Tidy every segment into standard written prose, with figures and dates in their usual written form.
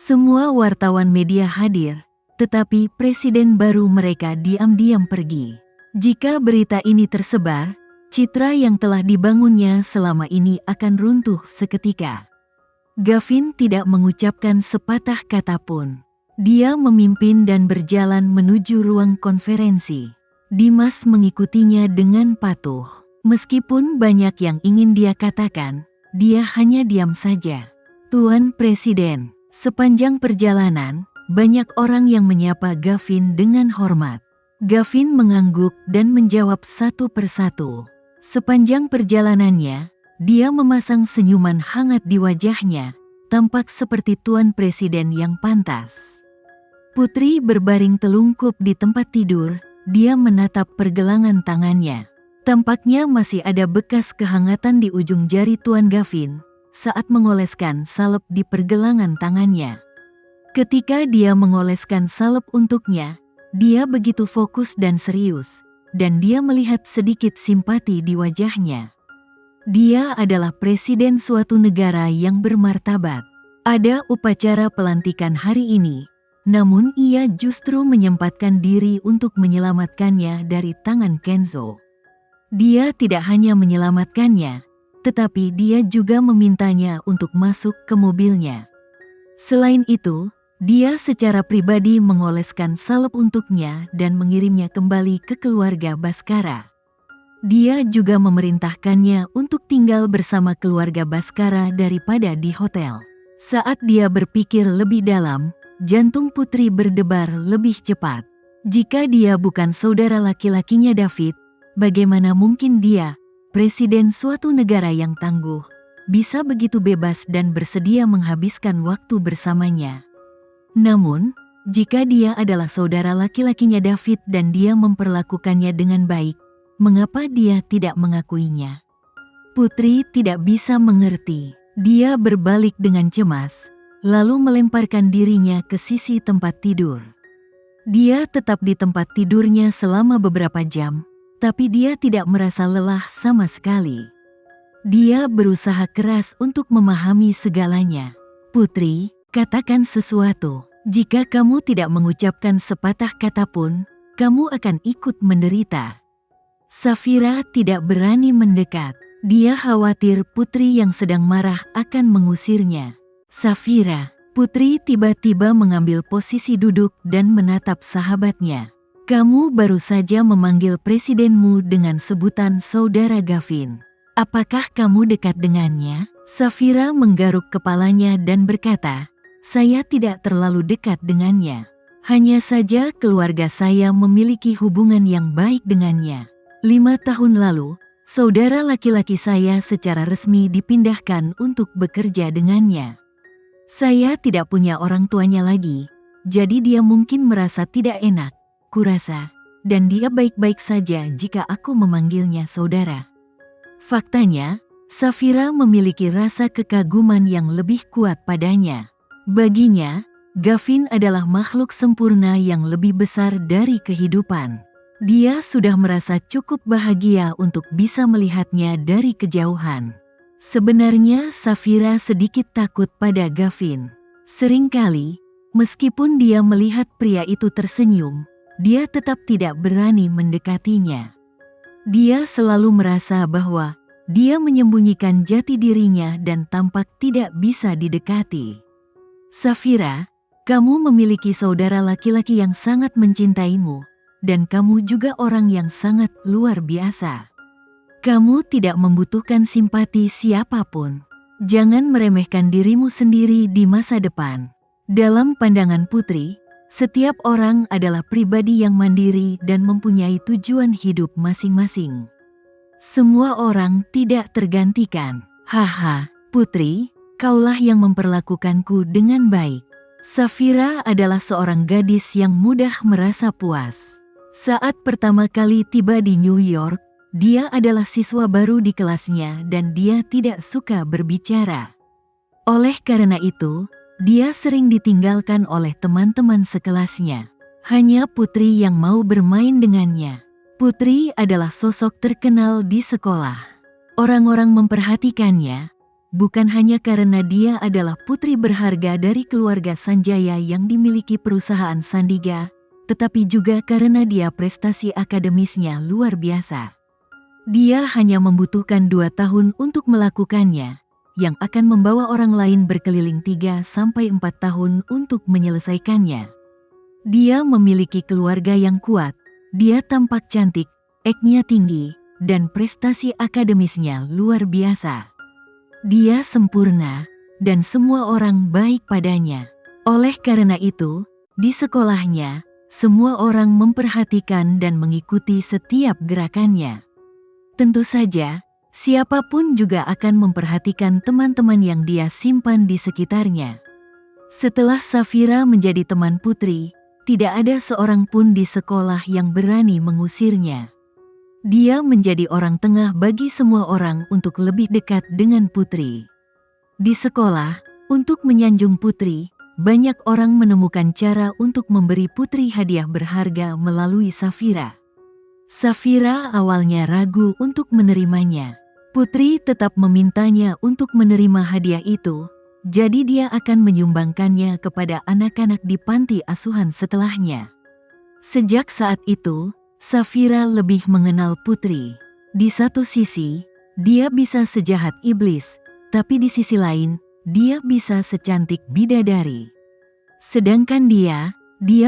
Semua wartawan media hadir, tetapi presiden baru mereka diam-diam pergi. Jika berita ini tersebar, citra yang telah dibangunnya selama ini akan runtuh seketika. Gavin tidak mengucapkan sepatah kata pun. Dia memimpin dan berjalan menuju ruang konferensi. Dimas mengikutinya dengan patuh. Meskipun banyak yang ingin dia katakan, dia hanya diam saja. Tuan Presiden, sepanjang perjalanan, banyak orang yang menyapa Gavin dengan hormat. Gavin mengangguk dan menjawab satu persatu. Sepanjang perjalanannya, dia memasang senyuman hangat di wajahnya, tampak seperti Tuan Presiden yang pantas. Putri berbaring telungkup di tempat tidur, dia menatap pergelangan tangannya. Tampaknya masih ada bekas kehangatan di ujung jari Tuan Gavin saat mengoleskan salep di pergelangan tangannya. Ketika dia mengoleskan salep untuknya, dia begitu fokus dan serius, dan dia melihat sedikit simpati di wajahnya. Dia adalah presiden suatu negara yang bermartabat. Ada upacara pelantikan hari ini, namun ia justru menyempatkan diri untuk menyelamatkannya dari tangan Kenzo. Dia tidak hanya menyelamatkannya, tetapi dia juga memintanya untuk masuk ke mobilnya. Selain itu, dia secara pribadi mengoleskan salep untuknya dan mengirimnya kembali ke keluarga Baskara. Dia juga memerintahkannya untuk tinggal bersama keluarga Baskara daripada di hotel. Saat dia berpikir lebih dalam, jantung Putri berdebar lebih cepat. Jika dia bukan saudara laki-lakinya David, bagaimana mungkin dia, presiden suatu negara yang tangguh, bisa begitu bebas dan bersedia menghabiskan waktu bersamanya? Namun, jika dia adalah saudara laki-lakinya David dan dia memperlakukannya dengan baik, mengapa dia tidak mengakuinya? Putri tidak bisa mengerti. Dia berbalik dengan cemas, lalu melemparkan dirinya ke sisi tempat tidur. Dia tetap di tempat tidurnya selama beberapa jam, tapi dia tidak merasa lelah sama sekali. Dia berusaha keras untuk memahami segalanya. Putri, katakan sesuatu. Jika kamu tidak mengucapkan sepatah kata pun, kamu akan ikut menderita. Safira tidak berani mendekat. Dia khawatir Putri yang sedang marah akan mengusirnya. Safira, Putri tiba-tiba mengambil posisi duduk dan menatap sahabatnya. Kamu baru saja memanggil presidenmu dengan sebutan Saudara Gavin. Apakah kamu dekat dengannya? Safira menggaruk kepalanya dan berkata, saya tidak terlalu dekat dengannya. Hanya saja keluarga saya memiliki hubungan yang baik dengannya. 5 tahun lalu, saudara laki-laki saya secara resmi dipindahkan untuk bekerja dengannya. Saya tidak punya orang tuanya lagi, jadi dia mungkin merasa tidak enak, kurasa, dan dia baik-baik saja jika aku memanggilnya saudara. Faktanya, Safira memiliki rasa kekaguman yang lebih kuat padanya. Baginya, Gavin adalah makhluk sempurna yang lebih besar dari kehidupan. Dia sudah merasa cukup bahagia untuk bisa melihatnya dari kejauhan. Sebenarnya Safira sedikit takut pada Gavin. Seringkali, meskipun dia melihat pria itu tersenyum, dia tetap tidak berani mendekatinya. Dia selalu merasa bahwa dia menyembunyikan jati dirinya dan tampak tidak bisa didekati. Safira, kamu memiliki saudara laki-laki yang sangat mencintaimu, dan kamu juga orang yang sangat luar biasa. Kamu tidak membutuhkan simpati siapapun. Jangan meremehkan dirimu sendiri di masa depan. Dalam pandangan Putri, setiap orang adalah pribadi yang mandiri dan mempunyai tujuan hidup masing-masing. Semua orang tidak tergantikan. Haha, Putri, kaulah yang memperlakukanku dengan baik. Safira adalah seorang gadis yang mudah merasa puas. Saat pertama kali tiba di New York, dia adalah siswa baru di kelasnya dan dia tidak suka berbicara. Oleh karena itu, dia sering ditinggalkan oleh teman-teman sekelasnya. Hanya Putri yang mau bermain dengannya. Putri adalah sosok terkenal di sekolah. Orang-orang memperhatikannya. bukan hanya karena dia adalah putri berharga dari keluarga Sanjaya yang dimiliki perusahaan Sandiga, tetapi juga karena dia prestasi akademisnya luar biasa. Dia hanya membutuhkan 2 tahun untuk melakukannya, yang akan membawa orang lain berkeliling 3-4 tahun untuk menyelesaikannya. Dia memiliki keluarga yang kuat, dia tampak cantik, IQ-nya tinggi, dan prestasi akademisnya luar biasa. Dia sempurna, dan semua orang baik padanya. Oleh karena itu, di sekolahnya, semua orang memperhatikan dan mengikuti setiap gerakannya. Tentu saja, siapapun juga akan memperhatikan teman-teman yang dia simpan di sekitarnya. Setelah Safira menjadi teman Putri, tidak ada seorang pun di sekolah yang berani mengusirnya. Dia menjadi orang tengah bagi semua orang untuk lebih dekat dengan Putri. Di sekolah, untuk menyanjung Putri, banyak orang menemukan cara untuk memberi Putri hadiah berharga melalui Safira. Safira awalnya ragu untuk menerimanya. Putri tetap memintanya untuk menerima hadiah itu, jadi dia akan menyumbangkannya kepada anak-anak di panti asuhan setelahnya. Sejak saat itu, Safira lebih mengenal Putri. Di satu sisi, dia bisa sejahat iblis, tapi di sisi lain, dia bisa secantik bidadari. Sedangkan dia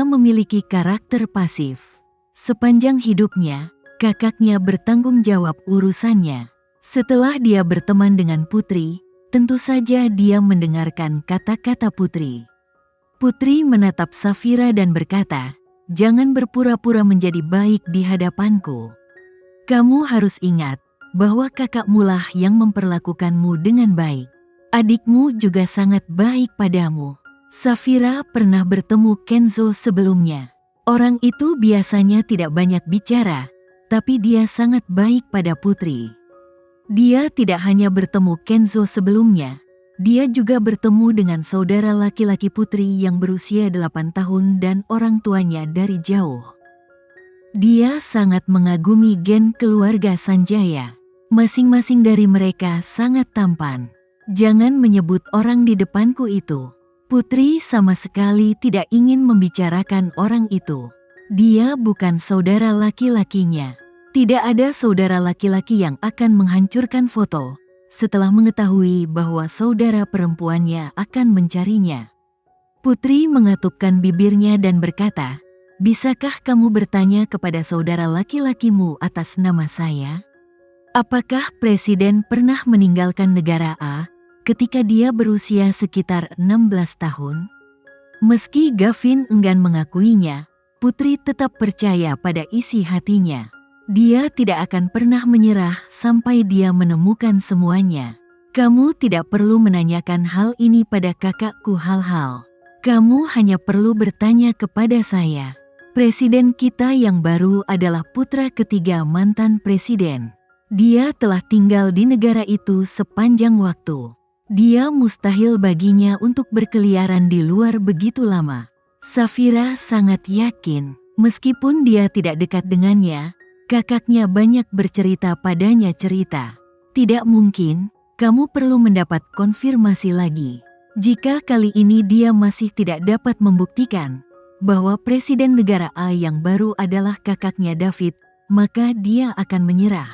memiliki karakter pasif. Sepanjang hidupnya, kakaknya bertanggung jawab urusannya. Setelah dia berteman dengan Putri, tentu saja dia mendengarkan kata-kata Putri. Putri menatap Safira dan berkata, "Jangan berpura-pura menjadi baik di hadapanku. Kamu harus ingat bahwa kakakmu lah yang memperlakukanmu dengan baik. Adikmu juga sangat baik padamu." Safira pernah bertemu Kenzo sebelumnya. Orang itu biasanya tidak banyak bicara, tapi dia sangat baik pada Putri. Dia tidak hanya bertemu Kenzo sebelumnya, dia juga bertemu dengan saudara laki-laki Putri yang berusia 8 tahun dan orang tuanya dari jauh. Dia sangat mengagumi gen keluarga Sanjaya. Masing-masing dari mereka sangat tampan. Jangan menyebut orang di depanku itu. Putri sama sekali tidak ingin membicarakan orang itu. Dia bukan saudara laki-lakinya. Tidak ada saudara laki-laki yang akan menghancurkan foto setelah mengetahui bahwa saudara perempuannya akan mencarinya. Putri mengatupkan bibirnya dan berkata, "Bisakah kamu bertanya kepada saudara laki-lakimu atas nama saya? Apakah Presiden pernah meninggalkan negara A ketika dia berusia sekitar 16 tahun?" Meski Gavin enggan mengakuinya, Putri tetap percaya pada isi hatinya. Dia tidak akan pernah menyerah sampai dia menemukan semuanya. Kamu tidak perlu menanyakan hal ini pada kakakku hal-hal. Kamu hanya perlu bertanya kepada saya. Presiden kita yang baru adalah putra ketiga mantan presiden. Dia telah tinggal di negara itu sepanjang waktu. Dia mustahil baginya untuk berkeliaran di luar begitu lama. Safira sangat yakin, meskipun dia tidak dekat dengannya, kakaknya banyak bercerita padanya cerita. Tidak mungkin, kamu perlu mendapat konfirmasi lagi. Jika kali ini dia masih tidak dapat membuktikan bahwa presiden negara A yang baru adalah kakaknya David, maka dia akan menyerah.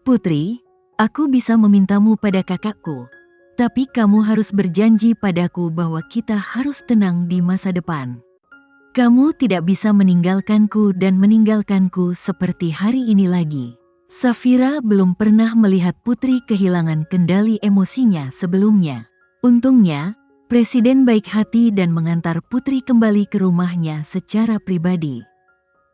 Putri, aku bisa memintamu pada kakakku, tapi kamu harus berjanji padaku bahwa kita harus tenang di masa depan. Kamu tidak bisa meninggalkanku dan meninggalkanku seperti hari ini lagi. Safira belum pernah melihat Putri kehilangan kendali emosinya sebelumnya. Untungnya, Presiden baik hati dan mengantar Putri kembali ke rumahnya secara pribadi.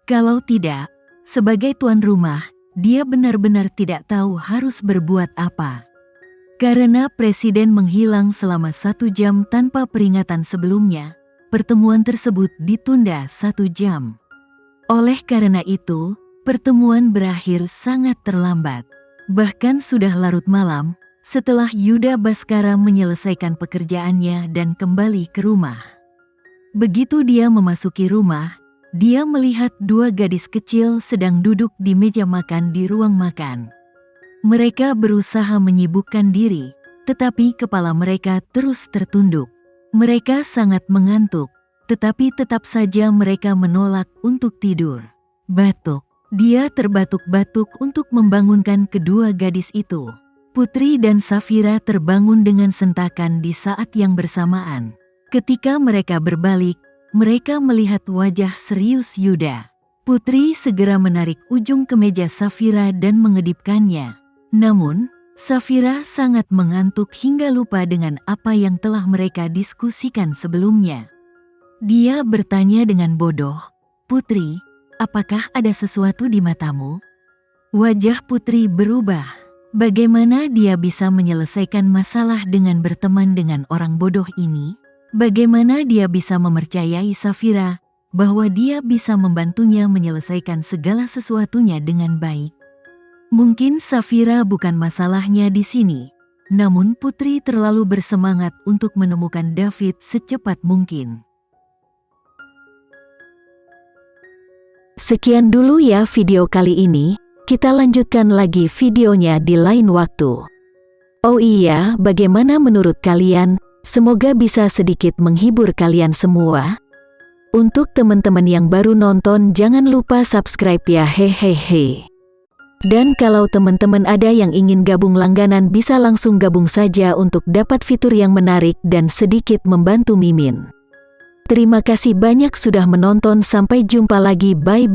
Kalau tidak, sebagai tuan rumah, dia benar-benar tidak tahu harus berbuat apa. Karena Presiden menghilang selama 1 jam tanpa peringatan sebelumnya, pertemuan tersebut ditunda 1 jam. Oleh karena itu, pertemuan berakhir sangat terlambat. Bahkan sudah larut malam, setelah Yuda Baskara menyelesaikan pekerjaannya dan kembali ke rumah. Begitu dia memasuki rumah, dia melihat 2 gadis kecil sedang duduk di meja makan di ruang makan. Mereka berusaha menyibukkan diri, tetapi kepala mereka terus tertunduk. Mereka sangat mengantuk, tetapi tetap saja mereka menolak untuk tidur. Batuk. Dia terbatuk-batuk untuk membangunkan kedua gadis itu. Putri dan Safira terbangun dengan sentakan di saat yang bersamaan. Ketika mereka berbalik, mereka melihat wajah serius Yuda. Putri segera menarik ujung kemeja Safira dan mengedipkannya. Namun, Safira sangat mengantuk hingga lupa dengan apa yang telah mereka diskusikan sebelumnya. Dia bertanya dengan bodoh, "Putri, apakah ada sesuatu di matamu?" Wajah Putri berubah. Bagaimana dia bisa menyelesaikan masalah dengan berteman dengan orang bodoh ini? Bagaimana dia bisa mempercayai Safira bahwa dia bisa membantunya menyelesaikan segala sesuatunya dengan baik? Mungkin Safira bukan masalahnya di sini, namun Putri terlalu bersemangat untuk menemukan David secepat mungkin. Sekian dulu ya video kali ini, kita lanjutkan lagi videonya di lain waktu. Oh iya, bagaimana menurut kalian? Semoga bisa sedikit menghibur kalian semua. Untuk teman-teman yang baru nonton, jangan lupa subscribe ya, hehehe. Dan kalau teman-teman ada yang ingin gabung langganan, bisa langsung gabung saja untuk dapat fitur yang menarik dan sedikit membantu Mimin. Terima kasih banyak sudah menonton, sampai jumpa lagi, bye.